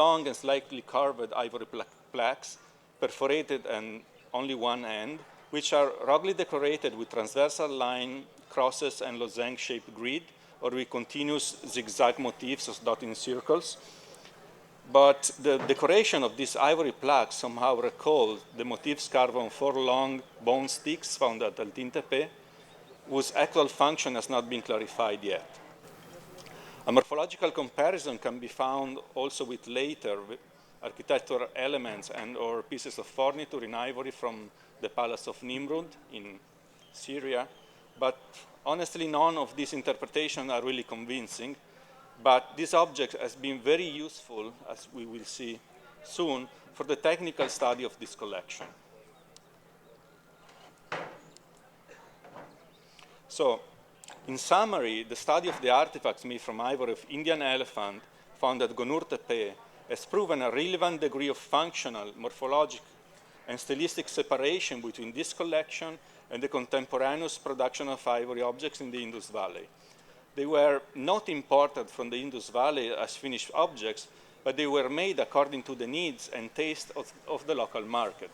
long and slightly curved ivory plaques, perforated and only one end, which are ruggedly decorated with transversal line, crosses, and lozenge-shaped grid, or with continuous zigzag motifs as dotted in circles. But the decoration of these ivory plaques somehow recalls the motifs carved on 4 long bone sticks found at El Tintepe, whose actual function has not been clarified yet. A morphological comparison can be found also with later architectural elements and or pieces of furniture in ivory from the Palace of Nimrud in Syria. But honestly, none of these interpretations are really convincing. But this object has been very useful, as we will see soon, for the technical study of this collection. So, in summary, the study of the artifacts made from ivory of Indian elephant found at Gonur Tepe has proven a relevant degree of functional, morphological, and stylistic separation between this collection and the contemporaneous production of ivory objects in the Indus Valley. They were not imported from the Indus Valley as finished objects, but they were made according to the needs and taste of the local market.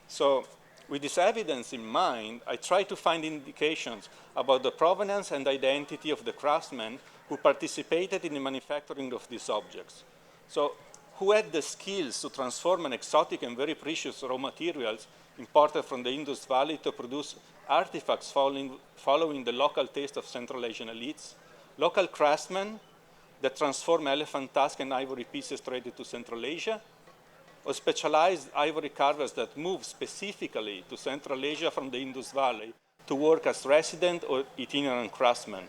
So, with this evidence in mind, I try to find indications about the provenance and identity of the craftsmen who participated in the manufacturing of these objects. So, who had the skills to transform an exotic and very precious raw materials imported from the Indus Valley to produce artifacts following the local taste of Central Asian elites, local craftsmen that transform elephant tusk and ivory pieces traded to Central Asia, or specialized ivory carvers that move specifically to Central Asia from the Indus Valley to work as resident or itinerant craftsmen.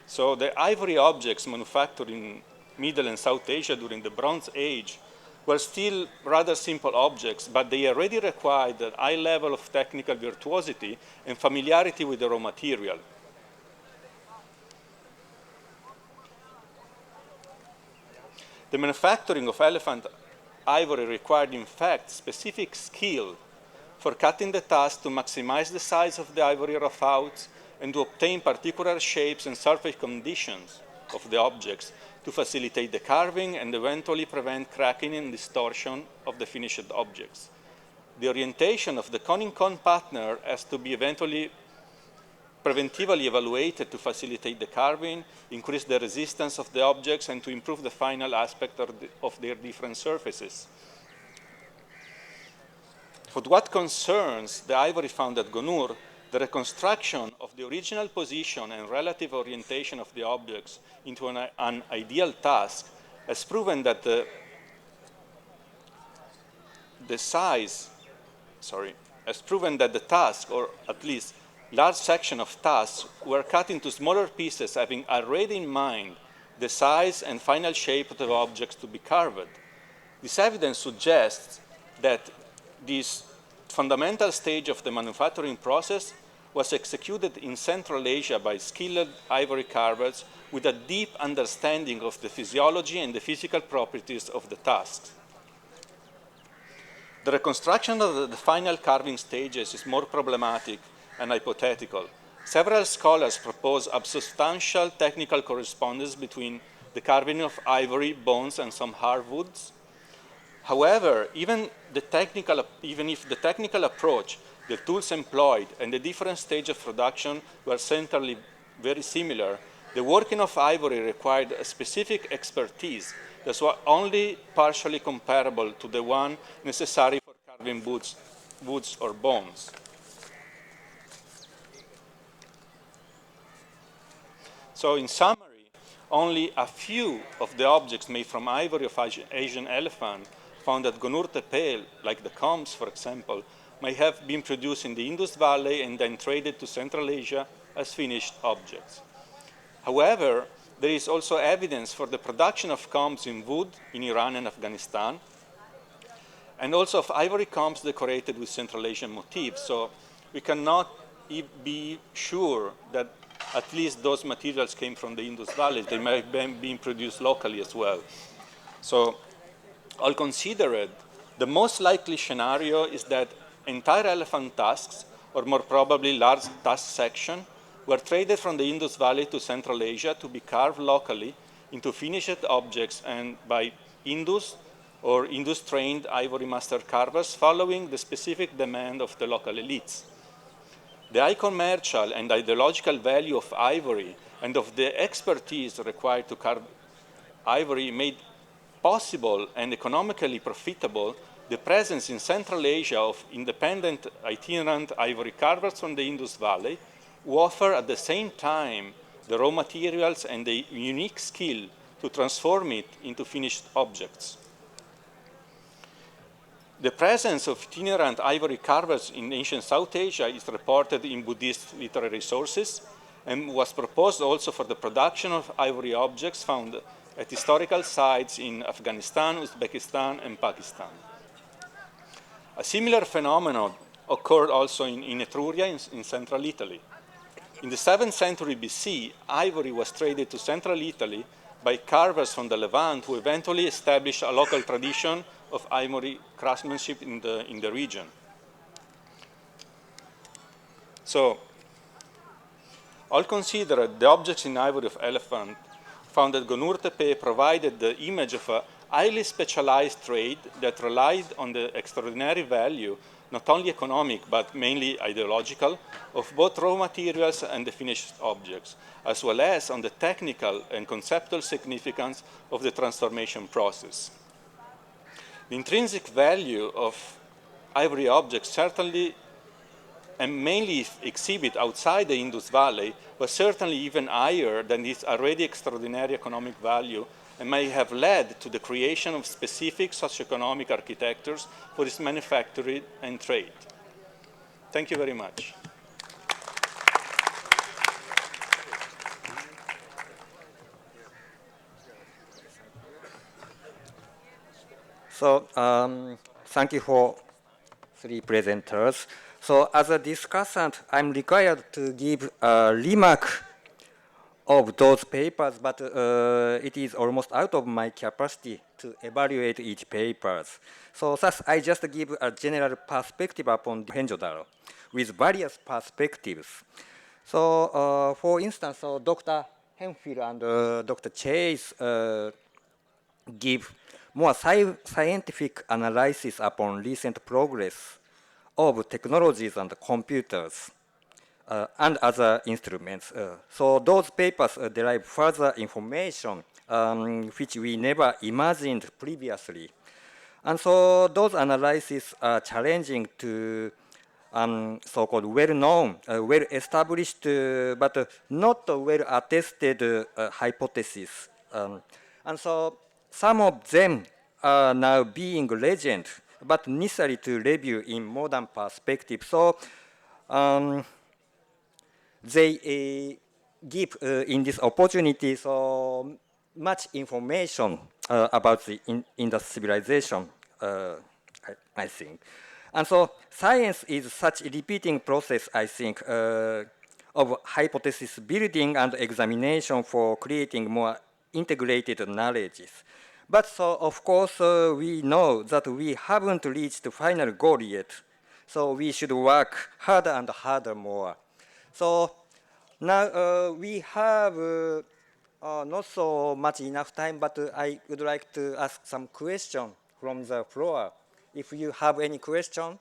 So the ivory objects manufactured in Middle and South Asia during the Bronze Age were still rather simple objects, but they already required a high level of technical virtuosity and familiarity with the raw material. The manufacturing of elephant ivory required, in fact, specific skill for cutting the tusk to maximize the size of the ivory rough-outs and to obtain particular shapes and surface conditions of the objects to facilitate the carving and eventually prevent cracking and distortion of the finished objects. The orientation of the conning cone partner has to be eventually preventively evaluated to facilitate the carving, increase the resistance of the objects, and to improve the final aspect of their different surfaces. For what concerns the ivory found at Gonur, the reconstruction of the original position and relative orientation of the objects into an ideal tusk has proven that the tusk, or at least large section of tusks, were cut into smaller pieces having already in mind the size and final shape of the objects to be carved. This evidence suggests that this fundamental stage of the manufacturing process was executed in Central Asia by skilled ivory carvers with a deep understanding of the physiology and the physical properties of the tusks. The reconstruction of the final carving stages is more problematic and hypothetical. Several scholars propose a substantial technical correspondence between the carving of ivory, bones, and some hardwoods. However, even if the technical approach, the tools employed, and the different stage of production were centrally very similar, the working of ivory required a specific expertise that was only partially comparable to the one necessary for carving woods or bones. So in summary, only a few of the objects made from ivory of Asian elephant found at Gonur Tepe, like the combs, for example, may have been produced in the Indus Valley and then traded to Central Asia as finished objects. However, there is also evidence for the production of combs in wood in Iran and Afghanistan, and also of ivory combs decorated with Central Asian motifs. So we cannot be sure that at least those materials came from the Indus Valley. They may have been produced locally as well. So all considered, the most likely scenario is that entire elephant tusks, or more probably large tusk section, were traded from the Indus Valley to Central Asia to be carved locally into finished objects and by Indus or Indus-trained ivory master carvers following the specific demand of the local elites. The high commercial and ideological value of ivory and of the expertise required to carve ivory made possible and economically profitable the presence in Central Asia of independent itinerant ivory carvers from the Indus Valley who offer at the same time the raw materials and the unique skill to transform it into finished objects. The presence of itinerant ivory carvers in ancient South Asia is reported in Buddhist literary sources and was proposed also for the production of ivory objects found at historical sites in Afghanistan, Uzbekistan, and Pakistan. A similar phenomenon occurred also in Etruria in central Italy. In the 7th century BC, ivory was traded to central Italy by carvers from the Levant who eventually established a local tradition of ivory craftsmanship in the region. So, all considered, the objects in ivory of elephant found at Gonur Tepe provided the image of a highly specialized trade that relied on the extraordinary value, not only economic, but mainly ideological, of both raw materials and the finished objects, as well as on the technical and conceptual significance of the transformation process. The intrinsic value of ivory objects certainly and mainly exhibit outside the Indus Valley was certainly even higher than its already extraordinary economic value and may have led to the creation of specific socioeconomic architectures for its manufacturing and trade. Thank you very much. So thank you for three presenters. So as a discussant, I'm required to give a remark of those papers, but it is almost out of my capacity to evaluate each papers. So thus, I just give a general perspective upon Mohenjo-daro with various perspectives. So for instance, so Dr. Hemphill and Dr. Chase give more scientific analysis upon recent progress of technologies and computers and other instruments. So those papers derive further information which we never imagined previously. And so those analyses are challenging to so-called well-known, well-established, but not well-attested hypotheses. And so some of them are now being legend, but necessary to review in modern perspective. So they give in this opportunity so much information about the Indus civilization, I think. And so science is such a repeating process, I think, of hypothesis building and examination for creating more integrated knowledges. But so, of course, we know that we haven't reached the final goal yet. So we should work harder and harder more. So now we have not so much enough time, but I would like to ask some questions from the floor. If you have any question?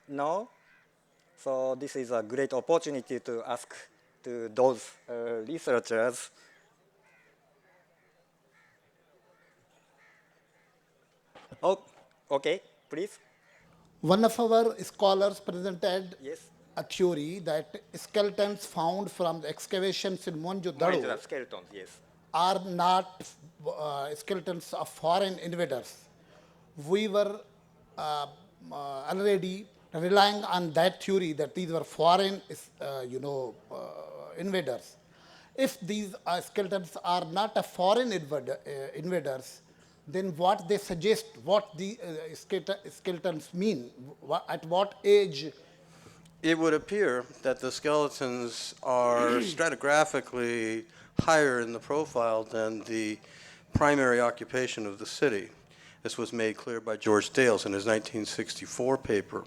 No? So this is a great opportunity to ask to those researchers. Oh, okay, please. One of our scholars presented Yes. a theory that skeletons found from the excavations in Mohenjo-daro Skeletons, yes. are not skeletons of foreign invaders. We were already relying on that theory that these were foreign, invaders. If these skeletons are not a foreign invaders, then what they suggest, what the skeletons mean, at what age? It would appear that the skeletons are stratigraphically higher in the profile than the primary occupation of the city. This was made clear by George Dales in his 1964 paper.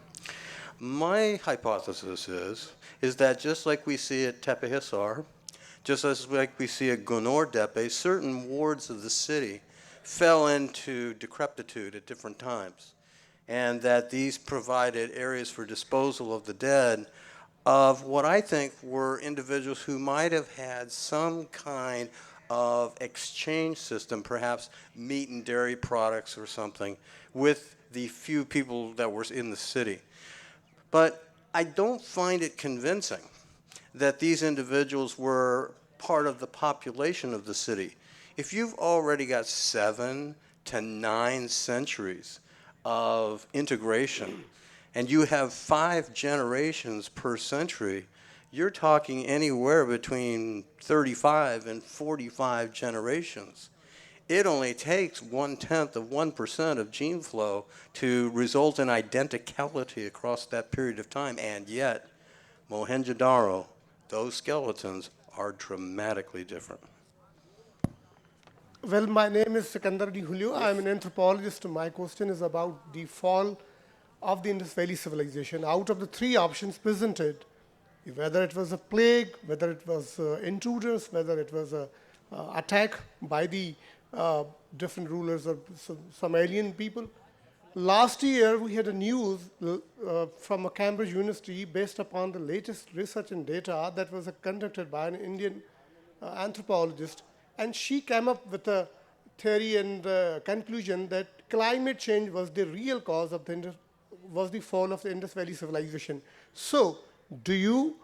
My hypothesis is that just like we see at Tepe Hisar, just as like we see at Gunor Depe, certain wards of the city fell into decrepitude at different times, and that these provided areas for disposal of the dead of what I think were individuals who might have had some kind of exchange system, perhaps meat and dairy products or something, with the few people that were in the city. But I don't find it convincing that these individuals were part of the population of the city. If you've already got 7 to 9 centuries of integration, and you have 5 generations per century, you're talking anywhere between 35 and 45 generations. It only takes 0.1% of gene flow to result in identicality across that period of time, and yet, Mohenjo-Daro, those skeletons are dramatically different. Well, my name is Sikandar D. Julio. I'm an anthropologist. My question is about the fall of the Indus Valley civilization. Out of the 3 options presented, whether it was a plague, whether it was intruders, whether it was an attack by the different rulers or some alien people. Last year, we had a news from a Cambridge University based upon the latest research and data that was conducted by an Indian anthropologist, and she came up with a theory and conclusion that climate change was the real cause of the fall of the Indus Valley civilization. So, do you,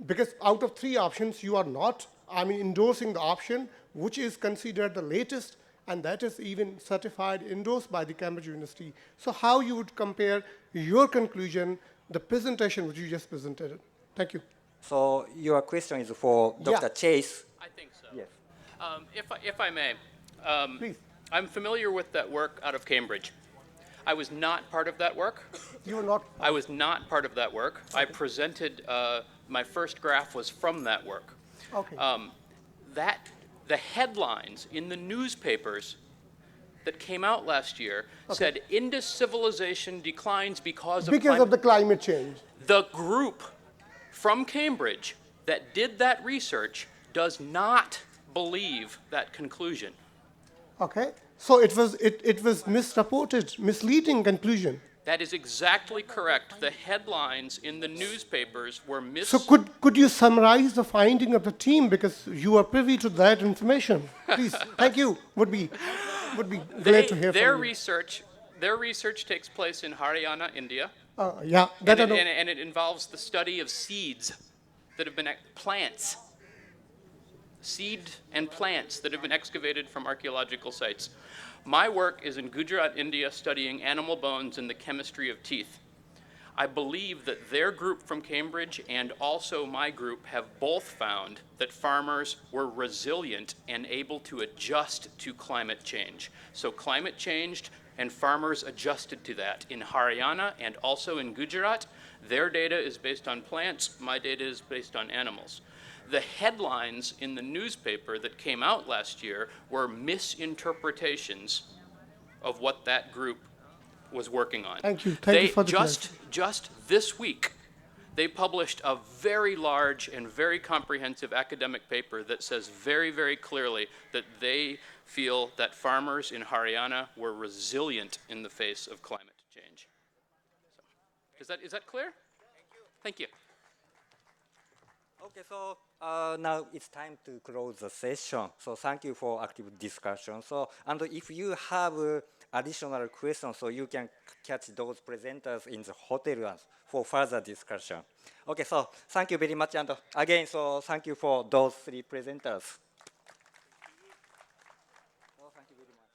because out of 3 options, you are not, endorsing the option which is considered the latest, and that is even certified, endorsed by the Cambridge University. So how you would compare your conclusion, the presentation which you just presented? Thank you. So your question is for Dr. Chase. I think so. Yes. If I may, Please. I'm familiar with that work out of Cambridge. I was not part of that work. You are not. I was not part of that work. Okay. I presented, my first graph was from that work. Okay. The headlines in the newspapers that came out last year said Indus civilization declines because of the climate change. The group from Cambridge that did that research does not believe that conclusion. Okay. So it was misreported, misleading conclusion. That is exactly correct. The headlines in the newspapers were So could you summarize the finding of the team, because you are privy to that information? Please, thank you. Would be great to hear from you. Their research takes place in Haryana, India. Yeah, that I know. And it involves the study of seeds that have been plants. Seed and plants that have been excavated from archaeological sites. My work is in Gujarat, India, studying animal bones and the chemistry of teeth. I believe that their group from Cambridge and also my group have both found that farmers were resilient and able to adjust to climate change. So climate changed and farmers adjusted to that. In Haryana and also in Gujarat, their data is based on plants, my data is based on animals. The headlines in the newspaper that came out last year were misinterpretations of what that group was working on. Thank you. Thank you for the just this week, they published a very large and very comprehensive academic paper that says very, very clearly that they feel that farmers in Haryana were resilient in the face of climate change. So, is that clear? Thank you. Okay, so now it's time to close the session. So thank you for active discussion. So, and if you have additional questions, so you can catch those presenters in the hotel for further discussion. Okay, so thank you very much. And again, so thank you for those 3 presenters. So thank you very much.